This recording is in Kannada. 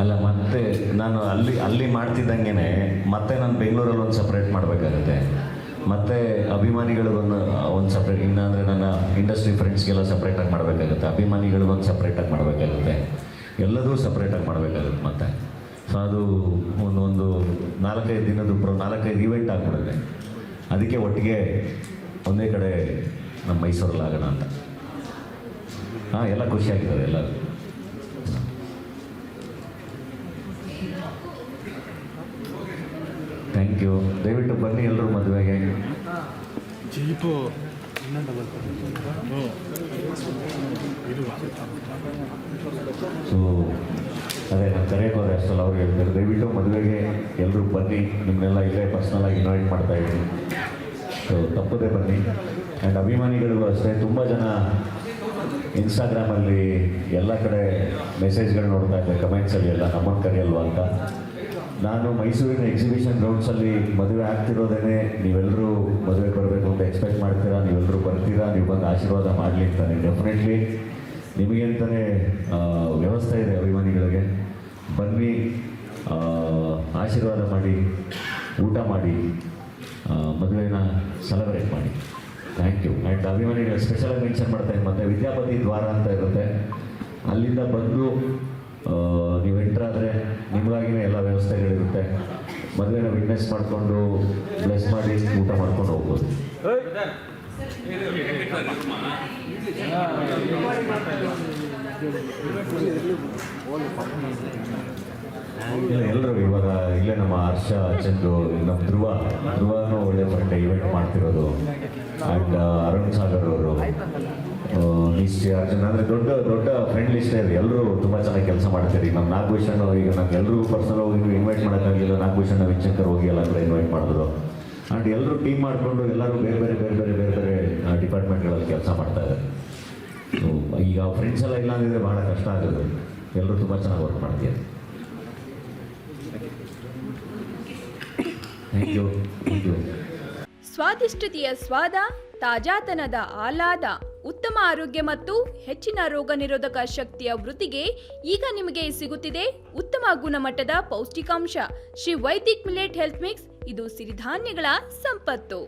ಅಲ್ಲ, ಮತ್ತೆ ನಾನು ಅಲ್ಲಿ ಮಾಡ್ತಿದ್ದಂಗೆ ಮತ್ತೆ ನಾನು ಬೆಂಗಳೂರಲ್ಲಿ ಒಂದು ಸಪ್ರೇಟ್ ಮಾಡಬೇಕಾಗತ್ತೆ. ಮತ್ತು ಅಭಿಮಾನಿಗಳಿಗೊಂದು ಸಪ್ರೇಟ್, ಇನ್ನಾಂದರೆ ನನ್ನ ಇಂಡಸ್ಟ್ರಿ ಫ್ರೆಂಡ್ಸ್ಗೆಲ್ಲ ಸಪ್ರೇಟಾಗಿ ಮಾಡಬೇಕಾಗುತ್ತೆ, ಅಭಿಮಾನಿಗಳಿಗೊಂದು ಸಪ್ರೇಟಾಗಿ ಮಾಡಬೇಕಾಗುತ್ತೆ, ಎಲ್ಲದೂ ಸಪ್ರೇಟಾಗಿ ಮಾಡಬೇಕಾಗುತ್ತೆ. ಮತ್ತು ಸೊ ಅದು ಒಂದು 4-5 ದಿನದ 4-5 ಈವೆಂಟ್ ಆಗಿಬಿಡುತ್ತೆ. ಅದಕ್ಕೆ ಒಟ್ಟಿಗೆ ಒಂದೇ ಕಡೆ ನಮ್ಮ ಮೈಸೂರಲ್ಲಿ ಆಗೋಣ ಅಂತ. ಎಲ್ಲ ಖುಷಿಯಾಗಿದ್ದಾರೆ ಎಲ್ಲರೂ. Thank you. ದಯವಿಟ್ಟು ಬನ್ನಿ ಎಲ್ಲರೂ ಮದುವೆಗೆ. ಸೊ ಅದೇ ನಾನು ಕರೆಯೋಕೆ ಹೋದ್ರೆ ಅಷ್ಟಲ್ಲ, ಅವ್ರು ಹೇಳ್ತಾರೆ ದಯವಿಟ್ಟು ಮದುವೆಗೆ ಎಲ್ಲರೂ ಬನ್ನಿ, ನಿಮ್ಮನ್ನೆಲ್ಲ ಇಲ್ಲೇ ಪರ್ಸ್ನಲಾಗಿ ಇನ್ವೈಟ್ ಮಾಡ್ತಾಯಿದ್ದೀನಿ. ಸೊ ತಪ್ಪದೇ ಬನ್ನಿ. ಆ್ಯಂಡ್ ಅಭಿಮಾನಿಗಳಿಗೂ ಅಷ್ಟೇ, ತುಂಬ ಜನ ಇನ್ಸ್ಟಾಗ್ರಾಮಲ್ಲಿ ಎಲ್ಲ ಕಡೆ ಮೆಸೇಜ್ಗಳು ನೋಡ್ತಾ ಇದ್ದೆ, ಕಮೆಂಟ್ಸಲ್ಲಿ ಎಲ್ಲ ನಮ್ಮನ್ನು ಕರೆಯಲ್ವಾ ಅಂತ. ನಾನು ಮೈಸೂರಿನ ಎಕ್ಸಿಬಿಷನ್ ಗ್ರೌಂಡ್ಸಲ್ಲಿ ಮದುವೆ ಆಗ್ತಿರೋದೇ ನೀವೆಲ್ಲರೂ ಮದುವೆ ಬರಬೇಕು ಅಂತ ಎಕ್ಸ್ಪೆಕ್ಟ್ ಮಾಡ್ತೀರಾ, ನೀವೆಲ್ಲರೂ ಬರ್ತೀರಾ, ನೀವು ಬಂದು ಆಶೀರ್ವಾದ ಮಾಡಲಿ ಅಂತಾನೆ. ಡೆಫಿನೆಟ್ಲಿ ನಿಮಗೆ ಅಂತಲೇ ವ್ಯವಸ್ಥೆ ಇದೆ, ಅಭಿಮಾನಿಗಳಿಗೆ ಬನ್ನಿ, ಆಶೀರ್ವಾದ ಮಾಡಿ, ಊಟ ಮಾಡಿ, ಮದುವೆನ ಸೆಲೆಬ್ರೇಟ್ ಮಾಡಿ. Thank you. ಆ್ಯಂಡ್ ಅಭಿಮಾನಿಗಳು ಸ್ಪೆಷಲಾಗಿ ಮೆನ್ಷನ್ ಮಾಡ್ತಾಯಿದ್ದೀನಿ, ಮತ್ತು ವಿದ್ಯಾಪತಿ ದ್ವಾರ ಅಂತ ಇರುತ್ತೆ, ಅಲ್ಲಿಂದ ಬಂದು ನೀವು ಎಂಟ್ರಾದರೆ ನಿಮಗಾಗಿನೇ ಎಲ್ಲ ವ್ಯವಸ್ಥೆಗಳಿರುತ್ತೆ. ಮದುವೆನ ವಿಟ್ನೆಸ್ ಮಾಡಿಕೊಂಡು ಬ್ಲೆಸ್ ಮಾಡಿ ಊಟ ಮಾಡ್ಕೊಂಡು ಹೋಗ್ಬೋದು. ಎಲ್ಲರೂ ಇವಾಗ ಇಲ್ಲೇ ನಮ್ಮ ಹರ್ಷ, ಚಂದು, ನಮ್ಮ ಧ್ರುವನೂ ಒಳ್ಳೆ ಫ್ರೆಂಡ್ ಇವೆಂಟ್ ಮಾಡ್ತಿರೋದು. ಆ್ಯಂಡ್ ಅರುಣ್ ಸಾಗರ್ ಅವರು, ನಿಶ್ಚಯ ಅರ್ಜುನ್, ಅಂದರೆ ದೊಡ್ಡ ಫ್ರೆಂಡ್ ಲಿಸ್ಟೇ ಇದೆ. ಎಲ್ಲರೂ ತುಂಬ ಚೆನ್ನಾಗಿ ಕೆಲಸ ಮಾಡ್ತೀರಿ. ನಮ್ಮ ನಾಗಭೂಷಣ್ ಈಗ ನಂಗೆ ಎಲ್ಲರೂ ಪರ್ಸನಲ್ ಹೋಗಿ ಇನ್ವೈಟ್ ಮಾಡೋಕ್ಕಾಗಲಿಲ್ಲ, ನಾಗಭೂಷಣ್ ವಿಚಂಕರ್ ಹೋಗಿ ಎಲ್ಲ ಕಡೆ ಇನ್ವೈಟ್ ಮಾಡಿದ್ರು. ಆ್ಯಂಡ್ ಎಲ್ಲರೂ ಟೀಮ್ ಮಾಡಿಕೊಂಡು ಎಲ್ಲರೂ ಬೇರೆ ಬೇರೆ ಡಿಪಾರ್ಟ್ಮೆಂಟ್ಗಳಲ್ಲಿ ಕೆಲಸ ಮಾಡ್ತಾಯಿದ್ದಾರೆ. ಸೊ ಈಗ ಫ್ರೆಂಡ್ಸ್ ಎಲ್ಲ ಇಲ್ಲ ಅಂದಿದ್ರೆ ಭಾಳ ಕಷ್ಟ ಆಗೋದು. ಎಲ್ಲರೂ ತುಂಬ ಚೆನ್ನಾಗಿ ವರ್ಕ್ ಮಾಡ್ತೀವಿ. Thank you. ಸ್ವಾದಿಷ್ಟತೆಯ ಸ್ವಾದ, ತಾಜಾತನದ ಆಹ್ಲಾದ, ಉತ್ತಮ ಆರೋಗ್ಯ ಮತ್ತು ಹೆಚ್ಚಿನ ರೋಗ ನಿರೋಧಕ ಶಕ್ತಿಯ ವೃದ್ಧಿಗೆ ಈಗ ನಿಮಗೆ ಸಿಗುತ್ತಿದೆ ಉತ್ತಮ ಗುಣಮಟ್ಟದ ಪೌಷ್ಟಿಕಾಂಶ. Shri Vaidik millet health mix, ಇದು ಸಿರಿಧಾನ್ಯಗಳ ಸಂಪತ್ತು.